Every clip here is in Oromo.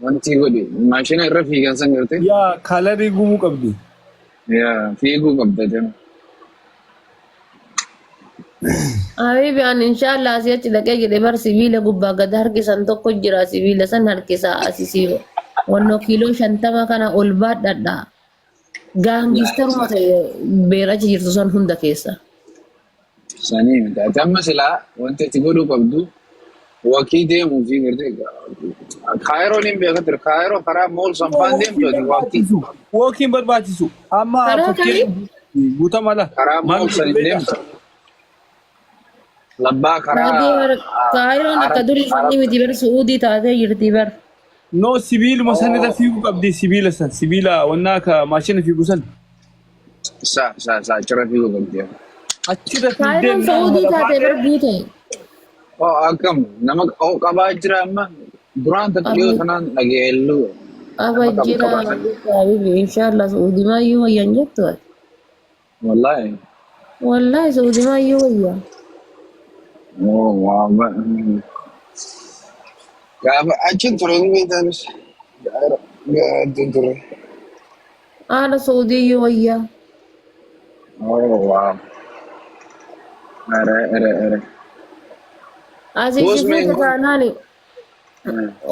wanti godhe maashina irra fiigan san gartee yaa kalarii gumuu qabdi. yaa fiiguu qabda jama. Habibi an inshallah asitti dhaqee jedhe bar sibiila gubbaa gad harkisan tokko jira sibiila san harkisaa asisii wannoo kiiloo 50 kana ol baadhadha. Gaangistaruma ta'e beerachi jirtu san hunda keessa. Sanii miti ati amma silaa wanti itti godhuu qabdu wakii deemuu fi gartee kaayiroon hin beekature kaayiroo karaa mool sanfaan deemtu ati wakii Wookiin barbaachisu. Amma Karaa fakkii guutaa mala. karaa mool san hin deemtu. Labbaa karaa Kaayiroon akka durii sanni miti bar Suudii taatee jirti bar. No sibiiluma san irra fiiguu qabdi sibiila san sibiila wannaa ka maashina fiigu san. saa achirra fiiguu qabdi. Achirra Kaayiroon fiigdee Suudii taatee bar guute. Oh akkam nama qabaa jira amma duraan takka dhiyoo kanaan dhageellu. Aba jira Habibi inshallah Suudii maayyuu wayyan jettu ati. Wallahi. Wallahi Suudii maayyuu wayyan. Oh wow. Gaafa achiin ture ni beektanis. Gaaddi ture. Haala Suudii wayyaa. Oh wow. Ere. Asii Boos fuuta meen- taanaani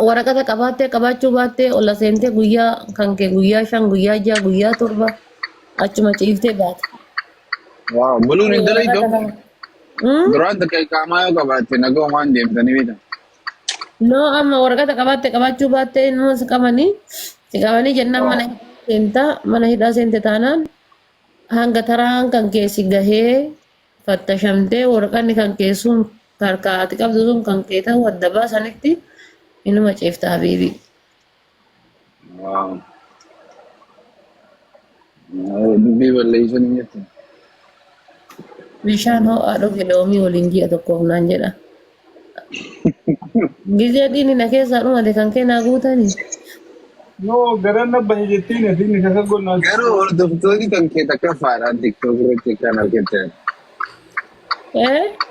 waraqata qabaattee qabaachuu baattee ola seentee guyyaa kan kee guyyaa 5 guyyaa 6 guyyaa 7 achuma ciiftee baate. Wow. Buluun hin dalaytu. Hmm? Duraan takka qaamaa yoo qabaatte nagaa waan deemtanii beektan. No amma waraqata qabaattee qabaachuu baattee nama si qabanii jennaan mana hidhaa seente taanaan hanga taraan kan keessi gahee fattashamtee waraqanni kan keessuun harkaati qabdu sun kan kee ta'u adda baasanitti inuma ciifta habiibi. Wow. Dubbii balleessan hin jettu. Bishaan ho'aa dhuge loomii waliin ji'a tokkoof naan jedha. Gizee dhiini na keessaa dhumate kan kennaa guutanii. No garan bahe jettiin atiin kaka gonnaan. Garuu hordoftoonni kan kee takka faadhaan TikTok irratti kan argattan.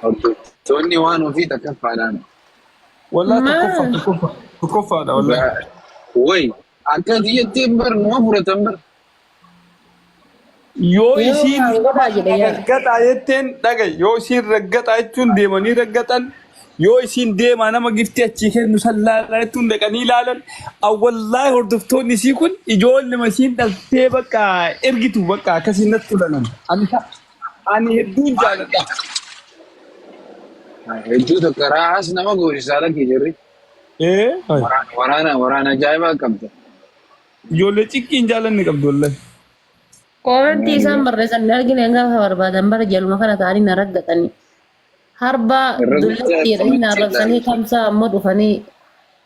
Hordoftoonni waan ofii takka faadhaan. Wallahi tokkoffaadha wallahi. Way akka jettee bar nama fudhatan bar. Yoo isiin Godhaa jedhe yaa. raggaxaa jetteen dhagaye yoo isiin raggaxaa jechuun deemanii raggaxan yoo isiin deemaa nama giftii achii kennu san laalaa jettuun dhaqanii ilaalan awwallaahi hordoftoonni isii kun ijoollema isiin dhaltee bakka ergitu bakka akkasiin natti tolanan. Ani hedduun jaaladha. Hedduu tokko raas nama goosisaa lakkii jirri. Waraana ajaa'ibaa qabda. Ijoollee xiqqii hin jaalanne qabdu wallahi. Koomentii isaan barreessan hin argine gaafa barbaadan bara jaluma kana ta'anii na raggatanii. Harbaa dullatti jedhanii na arrabsanii kamsaa ammoo dhufanii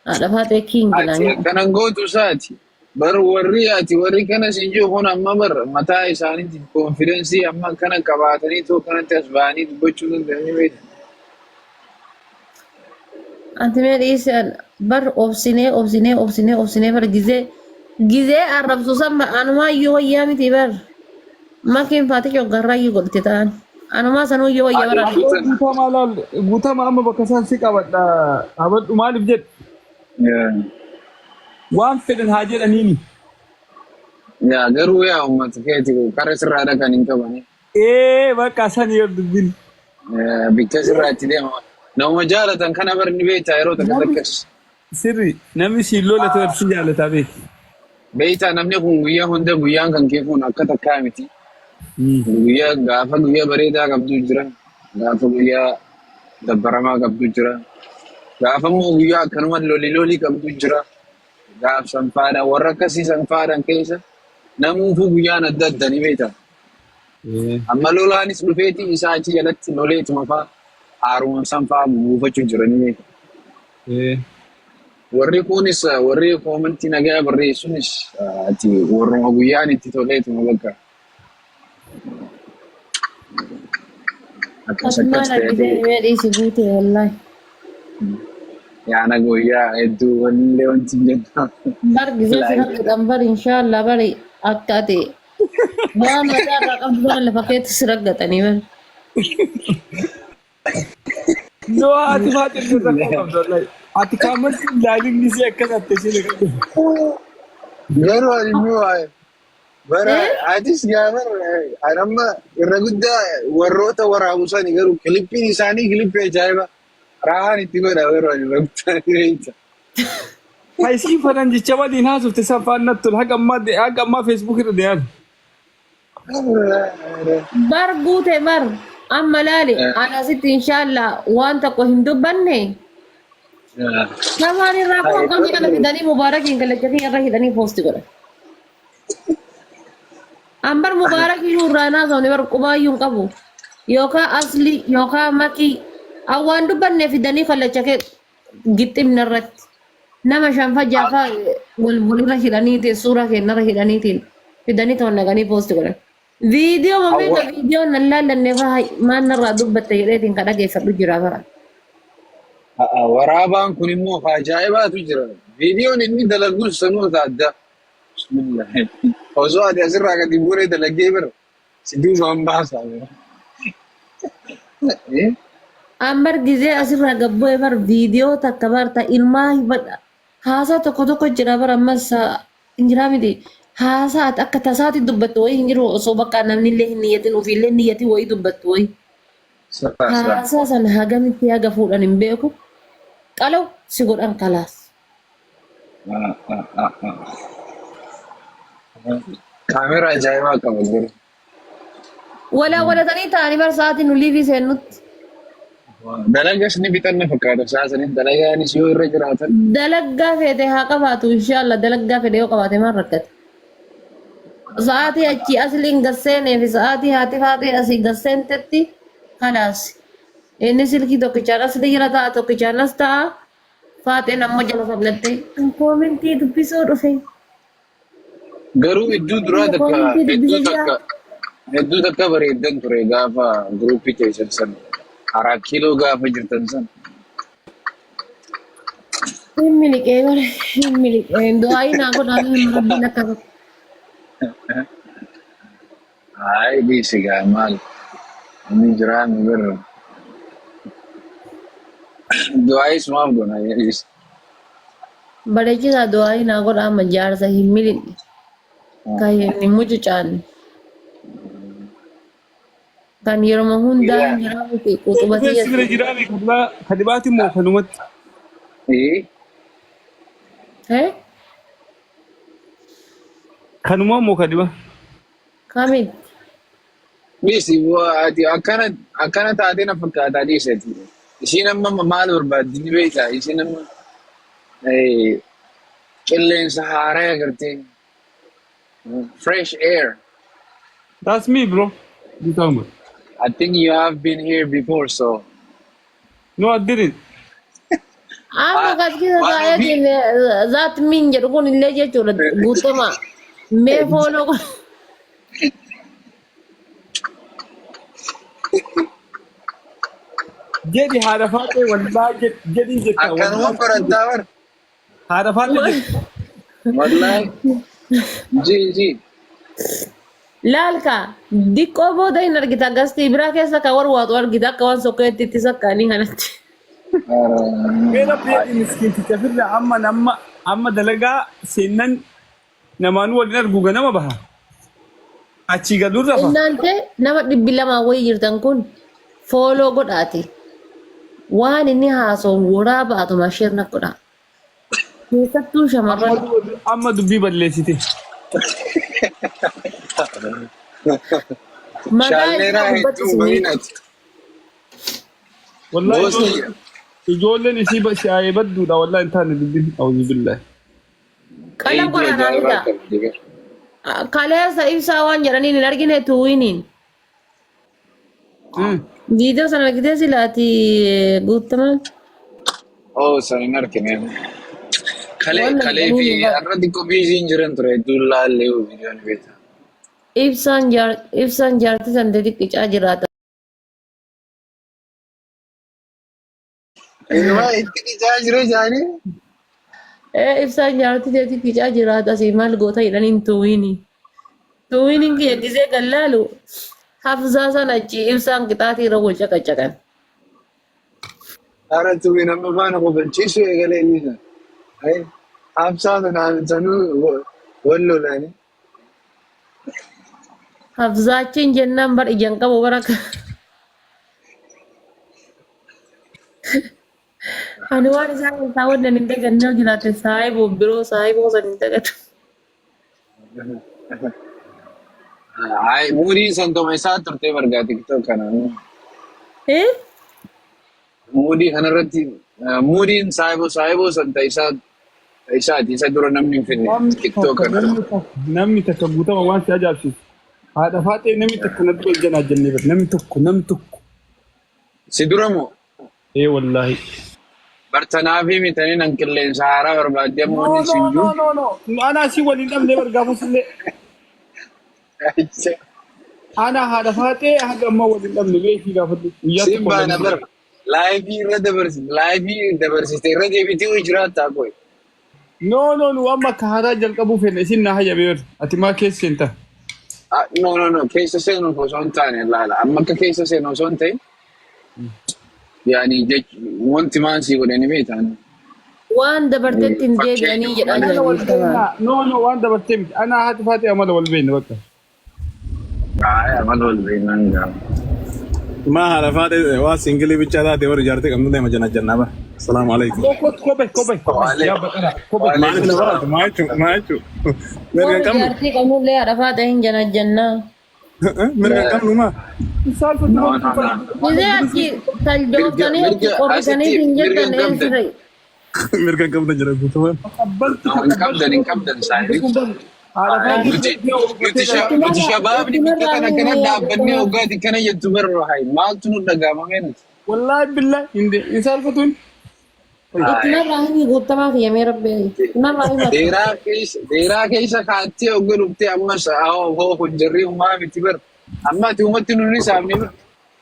haadhafaa teekkii hin jedhanii. Kanan gootu isaati. Bar warri kana siin jiru kun amma bar mataa isaaniitti koonfidensii amma kana qabaatanii too kanatti as ba'anii dubbachuu danda'anii beektan. Anti mee dhiisan bar obsinee bar gizee arrabsu san anumaa iyyuu wayyaa miti bar. Makiin faati coggarraayyuu godhate ta'an. Anumaa sanuu iyyuu wayyaa bara. Guutama amma bakka isaan si qabadha. Abadhu maaliif jedhu waan fedhan haa jedhaniini. Yaa garuu yaa uummata keeti karaa sirraadha kan hin qabani. Bakka san yoo dubbin. Bikka sirraatti deema. Nama jaalatan kana bar ni beektaa yeroo takka takkas. Sirri namni siin lolate warri jaalataa beeku. Beektaa namni kun guyyaa hunda guyyaan kan kee kun akka takkaa miti. Gaafa guyyaa bareedaa qabdu jira. Gaafa guyyaa dabbaramaa qabdu jira. Gaafa immoo guyyaa akkanuma lolii qabdu jira. Gaaf sanfaadhaan warra akkasii sanfaadhaan keessa namuufuu guyyaan adda adda ni beektaa. Amma lolaanis dhufeetii isaa achi jalatti loleetuma fa'aa haaruma sanfaa buufachuu jira ni beektaa. Warri kunis warri koomentii nagaa barreessuunis ati warruma guyyaan itti toleetuma bakka. Asumaan argitee mee dhiisi guute wallaahi. Yaana guyyaa hedduu wanillee wanti hin jennu. Bar gizee sirrattuudhaan bar inshaallah bari akka ati waan mataa irraa qabdu bara lafa keetti si raggatanii bar. Yoo ati faatiin irra qabdu wallahi. ati kaamarti ilaalin ni si akkas attashee dhaqate. Garuu ani immoo bara Eh? atis gaafar anamma irra guddaa warroota waraabu sani garuu kilippiin isaanii kilippii ajaa'iba. Raahaan itti godha garuu ani irra guddaa jireenya. Haisii fanan jecha waliin haasofte safaan natti tolu haga ammaa feesbuuk irra deeman. Bar guute bar. Amma laali. Anasitti inshallah waan tokko hin dubbanne. Namaan irraa koo akkam kana fidanii mubaarakiin galchatii irra hidhanii poosti godha. Ambar mubaarakiin irraa naasofne bar qubaayyuun qabu. Yookaan asli yookaan makii. Awwaan dubbanne fidanii kallachakee gixximna irratti. Nama shanfa jaafaa walirra hidhaniitiin suuraa kennarra hidhaniitiin fidanii ta'u naqanii poosti godhan. Viidiyoo mameeta viidiyoo nan laallanne faa maan narraa dubbatte jedheetiin kan dhageeffadhu jira bara. Waraabaan kun immoo ajaa'ibaatu jira. Viidiyoon inni dalaguun sanoota addaa. Bismillah. Osoo ati asirraa gadi buuree dalagee bira si duubaan baasaa. Ambar gizee asirraa gabboo'ee bar viidiyoo takka barta ilmaa hibadha. Haasaa tokko tokko jira bara ammas hin jiraa miti. Haasaa akka tasaati dubbattu wayii hin jiru osoo bakka namni illee hin niyyatin ofiillee niyyatin wayii dubbattu wayii. Haasaa sana hagamitti haga fuudhan hin beeku. Qalaw si godhan kalaas. Kaameraa ajaa'ibaa qaba jiru. Walaa walatanii ta'anii bar sa'aatiin nu liivii seennutti. Dalagas ni bitanna fakkaata saasaniif dalagaanis yoo irra jiraatan. Dalaggaa feete haa qabaatu inshallah dalaggaa fedhe yoo qabaate maal rakkate. Sa'aatii achi asliin gasseenee fi sa'aatii haati faatee asii gasseentetti kalaas. Inni silkii tokkichaan asli jira ta'a tokkichaan as ta'a. Faateen ammoo jala sablattee koomentii dubbisuu dhufe. Garuu iddoo duraa hedduu takka bareeddan ture gaafa guruupii keessan sana. 4 kiiloo gaafa jirtan sana. Hin miliqee bare hin miliqee du'aayi naa godhaan hin rabbiin akka bakka. Ay, diisi gaa maal. Inni jiraan birra. Du'aayis maaf goona jedhis. Bareechisaa du'aayi naa godhaan jaarsa hin miliqe. Kan hin mucucaanne. Kan yeroo hundaa hin jiraa miti quxubatii Fees bira jiraa beekamlaa kadibaati moo kanumatti. Kanuma moo kadiba. Kamit Diisi ati akkana taatee na fakkaataa dhiiseeti. Ishiin amma maal barbaaddi ni beektaa? Ishiin amma qilleensa haaraa agartee. Fresh air. That's me bro. You talking about? I think you have been here before, so. No, I didn't. amma gaskisa sa'aatiin zaat min jedhu kun illee jechuudha guutama mee fooloo kun. Jadi haadha faatee wallaa jedhii jetta. Akkanuma qorattaa bara. Haadha faatee Wallahi. Ji. Laalka diqqoo booda hin argita gastii biraa keessa kan warwaatu argita akka waan sokkeetti itti sakkaanii kanatti. Meera beekni miskiinticha firra amma dalagaa seennan namaanuu waliin argu ganama baha. Achii galuun rafa. Innante nama 200 wayii jirtan kun fooloo godhaati. Waan inni haasawu waraa baatu masheerna godha. Keessattuu shamarran. Amma dubbii balleessite. Shaalleeraa hedduu baay'inati. Wallahi ijoolleen isii shaayee badduudha wallahi hin taane dubbiin awuzu billahi. Qala qoranidha. Kaleessa ibsaa waan jedhaniin hin argine tuwiniin. Viidiyoo sana argitee silaati guuttaman. Oh, sana hin argine. Kalee fi har'a xiqqoo biiziin jiran ture hedduu laallee viidiyoon beektaa. Ibsaan jaartii san xiqqicaa jiraata. Ilmaa itti qicaa jira jaanii. Ibsaan jaartii xiqqicaa jiraata si maal goota jedhaniin tuwini. Tuwiniin kiyya gisee gallaalu hafzaa sana achi ibsaan qixaatii irra wal caqacaqan. أردت من أمفانا وبنشيشو يقليني أي أبصاد عن سنو ولو لاني Hafzaachiin jennaan bar ijaan qabu baraka. Ani waan isaan isaa wannan hin dagannee jiraate saayiboo biroo saayiboo san hin dagatu. أي موري سنتو مسات ترتي برجع تكتو كنا Eh? موري هنرتي موري سايبو سنتا إسات دورا نمني في تكتو كنا namni takka guutama waan si ajaa'ibsiisu. Haadha faatee namni takka natti wal janaa jennee bara namni tokko. سيدورمو Wallaahi. برتنافي متنين أنكلين سهارا بربادية موني سنجو No. Anaa si waliin dhabnee bara gaafas Ana haadha faatee haga ammaa waliin dhabne beekii gaafadhu. Guyyaa tokko سيمبا waliin نبر لايفي دبرسي رد يبتي وجرات تاكوي No, amma akka haaraa jalqabuu fedha isin na hayya beer. Ati maa keessa seenta? no كيس سينو فوسون تاني لا أما كيس سينو سون تاني يعني جج وانت ما نسي ودني بيتان Waan dabartetti hin deebi'anii jedhaa jiran. No, waan dabartee miti. Ana haati faatee amala wal beekne bakka. عملوا البينان ما هذا فادي واسنجلي بيتشارات يور جارتي كم نده مجنة جنابة السلام عليكم Kobe. Yaa baqara. Kobe. ما يشو مرجع كم Jaartii qabnullee haadha faata hin janajjannaa. مرجع كم نوما Gisee achi taljooftanii achi qorrisanii hin jettan eessirre. مرجع كم ده جرب بتوه انكبدن سايبي نتي شباب دي كنا دابني وقاعد كنا يتبر هاي ما تنو دغاما مين Wallahi billahi inde isaan fatun. Ittinarraa hin guutamaa fi yamee rabbi. Ittinarraa hin ديرا كيسا كاتي وقلبتي اما هو حجري وما بتبر اما تومتي نوني سامني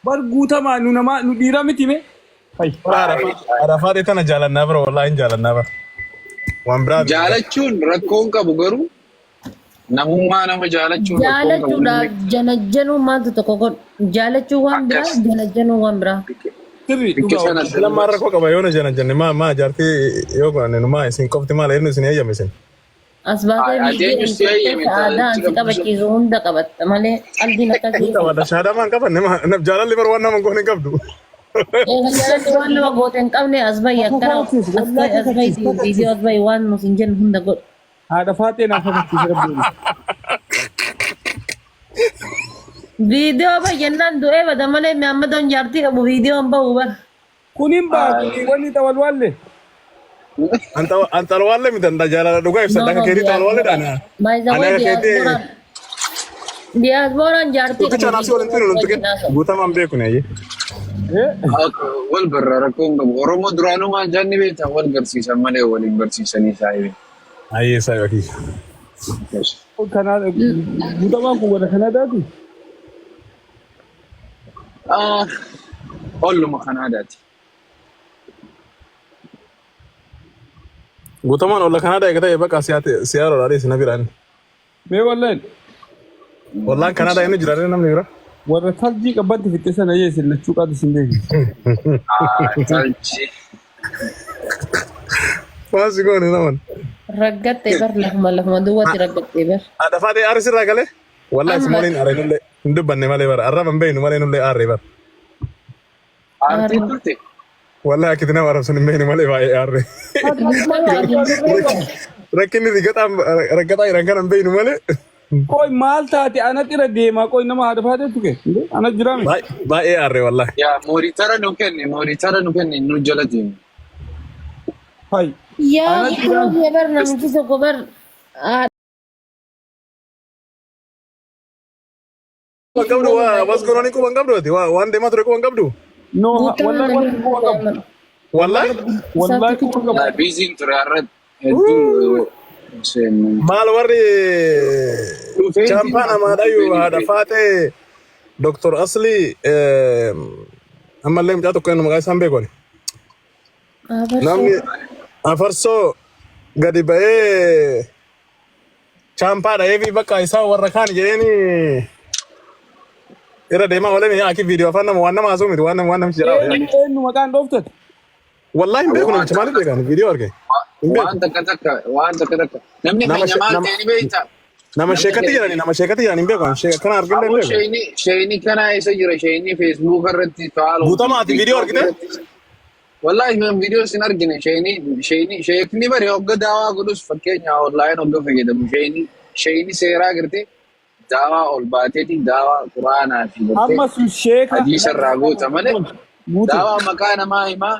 Bar guutamaa nu dhiiraa miti mee? Hai. هذا فادي تنا جالن نبر والله إن جالن نبر وان براد jaalachuun rakkoon qabu garuu namummaa nama jaalachuun jaalachuudhaaf janajjanuu maaltu tokko godhu. Jaalachuu waan biraa janajjanuu waan biraa. Sirri dhugaa. لما ركوا كبا يونا جنا جن ما جارتي يوكو أنه ما يسين كفتي ما ليرنو سنيا جمسين As baatee Adeemu si hayyame aadaan si qabachiisu hunda qabatta malee qalbiin akkasii. هذا شهادة ما كفن نم جالن لبر وانا من كوني كبدو Jaalatti waan nama goote hin qabne as bayi akkana as bayi viidiyoo as bayi waan nuti hin jennu hunda godhu. Haadha faatee naaf fakkiisa rabbi. Viidiyoo bayyannaan du'ee bada malee Muhammadoon jaartii qabu viidiyoon bahu bara. Kunin baatu wanni tawalwalle. أنت الوالد متى جالن دوكا يفسد لك كيري الوالد أنا Diyaaspooraan jaartii Tukicha nasi wal intinu luntuke guuta man beeku ne ye wal barra rakkoon qabu oromoo duraanumaa jaanni beektaa wal garsiisan malee waliin barsiisanii saayibe ayee sayo ki Kana guutamaa kun wala Kanaadaati. olluma Kanaadaati guuta man olla Kanaada eegata baka siyaaro dhaadhee sina biraan Mee walleen wallaan Kanaada inni jiraatee namni bira warra tarjii qabbatti fitte sana yeesin lachuu qaatu sin beeku. salchi maasi goone naman raggattee bar lafuma duwwaatti raggattee bar. ada faatee aarri sirraa galee wallaahi simoliin aaree nullee hin dubbanne malee bara arraba hin beeknu malee nullee aarree bara aartii turte wallaahi akkiti nama arrabsan hin beeknu malee baay'ee aarree rakkinni raggataa jiran kana hin beeknu malee Koi maal taate anatti irra deemaa koi nama haadha faatee tuke ana jiraame. baay'ee aarree wallaahi yaa mooritara nu kenne nu jala deemu Hai. Yaa kunuunfee bar namichi tokko bar qabdu was gonooni quban qabdu ati waan deemaa ture quban qabdu No wallahi wanti kuba qabu. Wallahi kuba qabu. biisiin ture arratti hedduu maal warri champaana maadhayu haadha faatee Dr. Asli ammallee mucaa tokko inni maqaa isaan beekoni namni afarsoo gadi ba'ee champaadha eefi bakka isaa warra kaan jedheeni irra deemaa wale mi'a aki viidiyoo afaan nama waan nama haasuu miti waan namichi jedhaa Eenyu maqaan dhooftate? والله إن بيكون أنت مالك بيكون فيديو أركي إن بيكون waan takka takka namni nama keenya maal ta'e ni beekta nama namni sheekatti keenya jirani nama sheekatti jirani hin beekan kana arginu hin aboo beekan shayini kana isa jira shayini feesbuuk irratti faaloo guutamaati viidiyoo argite wallahi men viidiyoo sin argine shayini sheekni bare hogga daawaa godhus fakkeenya online hogga fayyadamu shayini seeraa girte daawaa ol baateeti daawaa quraanaa fi Amma sun sheeka. hadiisa irraa goota malee daawaa maqaa namaa himaa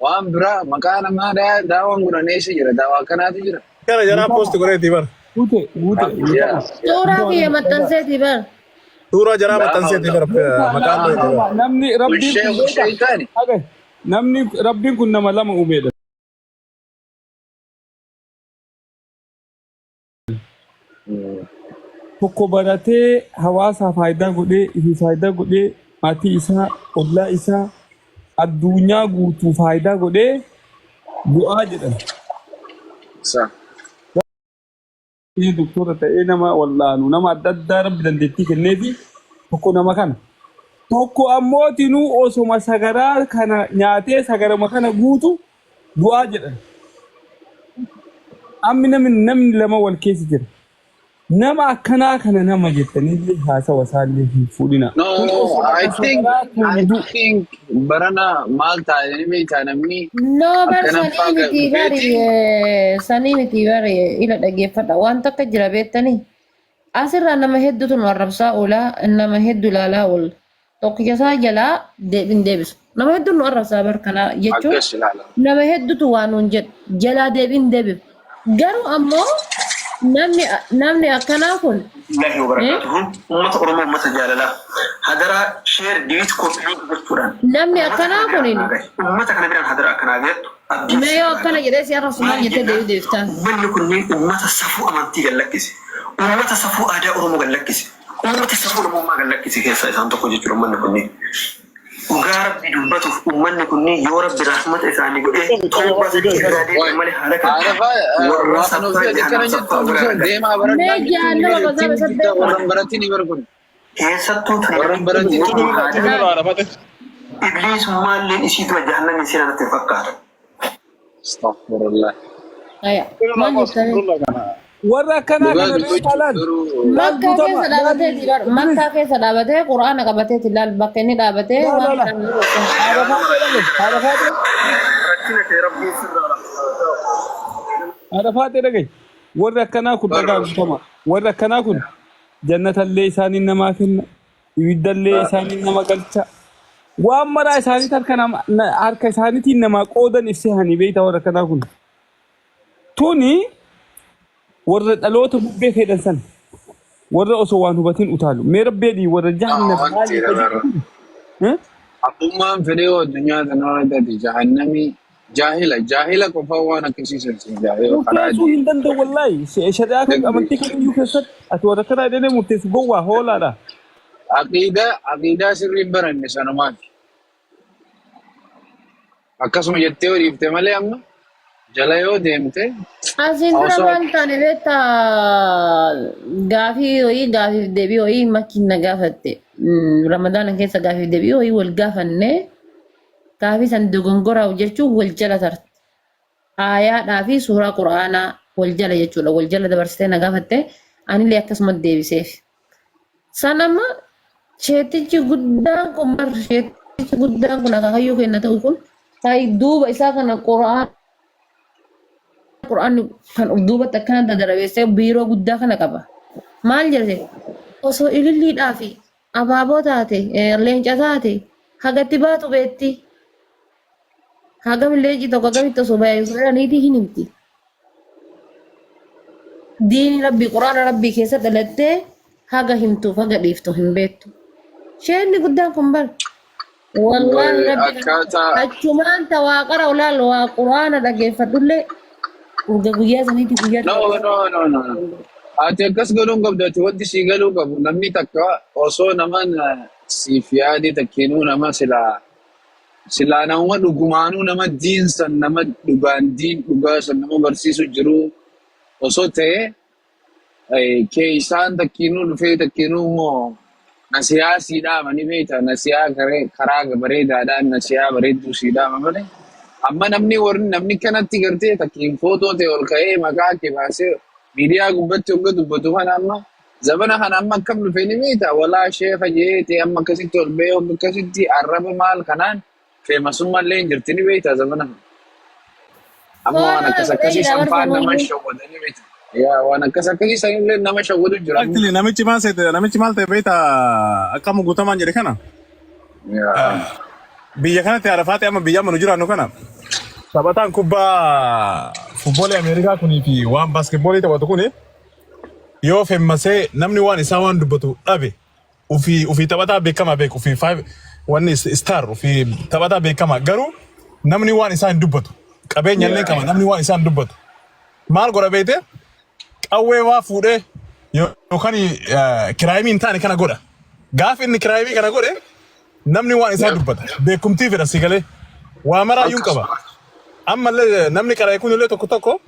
waan biraa maqaa namaa daawaan godhaneessa jira daawaa kanaatu jira. kana jaraa poosti godheeti bar Yeah. Suuraa kiyya maxxanseeti bar. suuraa jaraa maxxanseeti bar maqaan beeku Namni rabbiin kun beeka. Sheekani. Haga, namni rabbiin kun nama lama uumeedha. Tokko baratee hawaasaaf faayidaa godhee ifi faayidaa godhee maatii isaa ollaa isaa addunyaa guutuu faayidaa godhee du'aa jedhan. Sa. Inni doktora ta'ee nama wallaanu nama adda addaa rabbi dandeettii kenneefi tokko nama kana. Tokko ammootinuu osoma sagaraa kana nyaatee sagarama kana guutu du'aa jedhan. Ammi namni lama wal keessa jira. Nama akkanaa kana nama jettanii haasawa isaallee hin fuudhina. No, I think barana maal taa'ee beektaa namni No bar akkana sanii miti bari sanii miti bari ila dhaggeeffadha waan takka jira beektanii asirraa nama hedduutu nu arrabsaa oolaa nama hedduu ilaalaa oola tokkicha isaa jalaa deebiin deebisu nama hedduu nu arrabsaa bar kana jechuun akkas ilaala. nama hedduutu waan nuun jedhu jalaa deebiin deebiif garuu ammoo namni akkanaa kun الله وبركاته أمة أورما أمة جلالة هذا شير ديت كوبي بسوران namni akkanaa kun أمة كنا بيران هذا أكنا جت meeyoo akkana jedhee si arrabsumaan jettee deebii deebiftaan. من يكون أمة السفو أمانتي قال لك كذي أمة السفو أداء أورما قال لك كذي أمة السفو أورما قال لك كذي كيف إذا أنت كوجي تروم من يكون وقارب بدوبته أمة يكون يورب برحمة إثاني قل توبة إرادة مالي حالك Waan ofii akkana jettu deemaa baradhaa Mee jaallama gosa gosa warran baratini barkun keessattuu warran baratini Iblis maalleen isiitu jahannam isiin natti fakkaata. astaghfirullah Aya, maal jettanii? Warra akkanaa kana beekaalaan. Makkaa keessa dhaabatee jira. Makkaa keessa dhaabatee quraana qabatee ilaal bakka inni dhaabatee waan Rakkina kee rabbiin sirraa Haadha dhagaye. Warri akkanaa kun dhagaa guutama. Warri akkanaa kun jannatallee isaanii namaa kenna. Ibiddallee isaanii nama galcha. Waan maraa isaaniitti harka isaaniitiin namaa qoodan ibsee hani beekta warra akkanaa kun. Tuni warra dhaloota bubbee fedhan san warra osoo waan hubatiin utaalu. Mee rabbeedhii warra jahannam. abbummaan fedhee addunyaa kanarratti jahannamii jaahila qofa waan akkasiisan si jaahila karaa Murteessuu hin danda'u wallaahi. Shari'aa kan amantii kamiyyuu keessatti ati warra kanaa jedhanii murteessu gowwaa hoolaadha. aqiidaa sirriin baranne sanumaati. Akkasuma jettee horiifte malee amma jala yoo deemte Asiin dura waan taane beektaa gaafii gaafiif deebii ho'ii makkiin na gaafatte. Ramadaana keessa gaafiif deebii ho'ii wal gaafannee gaafii san dogongoraa jechuun wal jala tarte. Aayaadhaa fi suuraa quraanaa wal jala jechuudha. Wal jala dabarsitee na gaafatte anillee akkasuma deebiseef. Sanamma sheetichi guddaan kun sheetichi guddaan kun akaakayyuu kenna ta'u kun duuba isaa kana Qur'aan kan duubatti akkana dadarabeessee biiroo guddaa kana qaba. Maal jedhate osoo ililliidhaa fi abaaboo taate leenca taate hagatti baatu beetti. Hagam leenci tokko agamitti osoo baay'isaniitii hin himti. Diini rabbii quraana rabbii keessa dhalattee haga himtuuf haga dhiiftu hin beektu. Sheenni guddaan kun bar. Wallaahi rabbi achumaan tawaaqara olaal waa quraana dhaggeeffadhullee urga guyyaa saniitii guyyaa no. Ati akkas galuun qabdu ati wanti sii galuu qabu namni takka osoo naman siif yaade takkiinuu nama silaa nama dhugumaanuu nama diinsan nama dhugaa san nama barsiisu jiru osoo ta'e isaan takkiinuu dhufee takkiinuu immoo nasiyaa sii dhaama ni beekta nasiyaa karaa bareedaadhaan nasiyaa bareedduu sii dhaama malee amma namni kanatti gartee takkiin footoo ta'e ol ka'ee maqaa kee baasee miidiyaa gubbatti hogga dubbatu kana amma zabana kana amma akkam dhufee ni beekta walaa sheeka jeetee amma akkasitti ol ba'ee hogga akkasitti arraba maal kanaan feemasummallee hin jirti ni beekta zabana kana. Amma waan akkas akkasii sanfaan nama shawwadanii beekta. Yaa waan akkas akkasii sanillee nama shawwadu jira. Actually namichi maal ta'e beekta akkam guutamaan jedhe kana. Biyya kanatti arafaate amma biyya amma nu jiraannu kana. Taphataan kubbaa futboolii Ameerikaa kunii fi waan baaskeetboolii taphatu kuni yoo femmasee namni waan isaa waan dubbatu dhabe ufii taphataa beekamaa beeku ufii wanni star ufii taphataa beekamaa garuu namni waan isaa hin dubbatu qabeenya illee qaba namni waan isaa hin dubbatu maal godha beekte qawwee waa fuudhee yookaan kiraayimii hin taane kana godha gaafa inni kiraayimii kana godhe namni waan isaa dubbata beekumtii fedha si galee waa maraayyuun qaba. Amma namni karaa kun illee tokko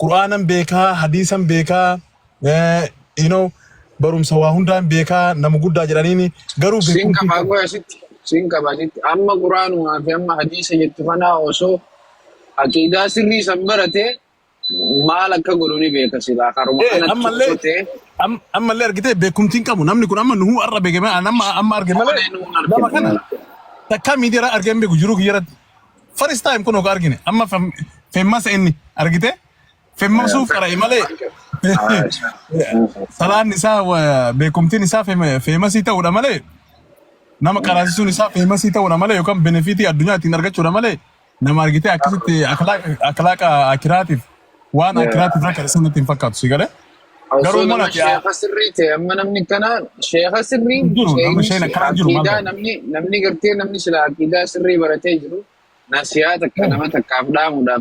Qur'aanan beekaa hadiisan beekaa barumsa waa hundaan beekaa nama guddaa jedhaniini garuu siin qaba amma Qur'aanumaa fi amma hadiisa jettu kana osoo aqiidaa sirrii san barate maal akka godhu ni beeka silaa karuma kanatti ammallee argitee beekumtiin qabu namni kun amma nuhuu arra beekame amma arge malee nama kana takka miidiyaa argeen beeku jiruu kiyyaratti. First time kuno argine amma famous inni argite famous karaa malee salaan isaa beekumtiin isaa famous ta'uudha malee nama qaraasisuun isaa famous ta'uudha malee yookaan benefitii addunyaatiin argachuudha malee nama argite akkasitti akhlaaqa akiraatiif waan akiraatiif rakka sanatti hin fakkaatu si galee. Garuu mana sheekha sirrii ta'e amma namni kanaan sheekha sirrii namni gartee namni sila aqiidaa sirrii baratee jiru. Nasihat akka nama takkaaf dhaamuudha.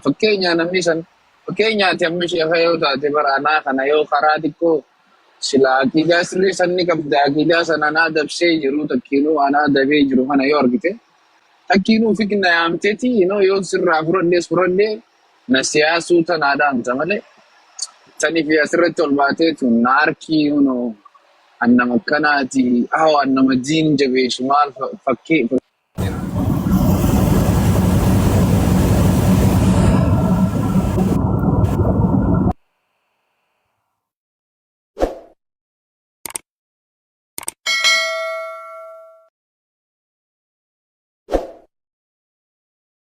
Fakkeenyaati amma sheekha yoo taate baraanaa kana yoo karaa xiqqoo sila aqiidaa sirrii sanni qabda aqiidaa sana anaa dabsee jiru takkiinuu anaa dabee jiru kana yoo argite takkiinuu fikna yaamteeti yoo sirraa fudhadhee nasihaasuu tanaa dhaamta malee sanii fi asirratti ol baateetu naarkii annama akkanaati annama diin jabeessu maal fakkii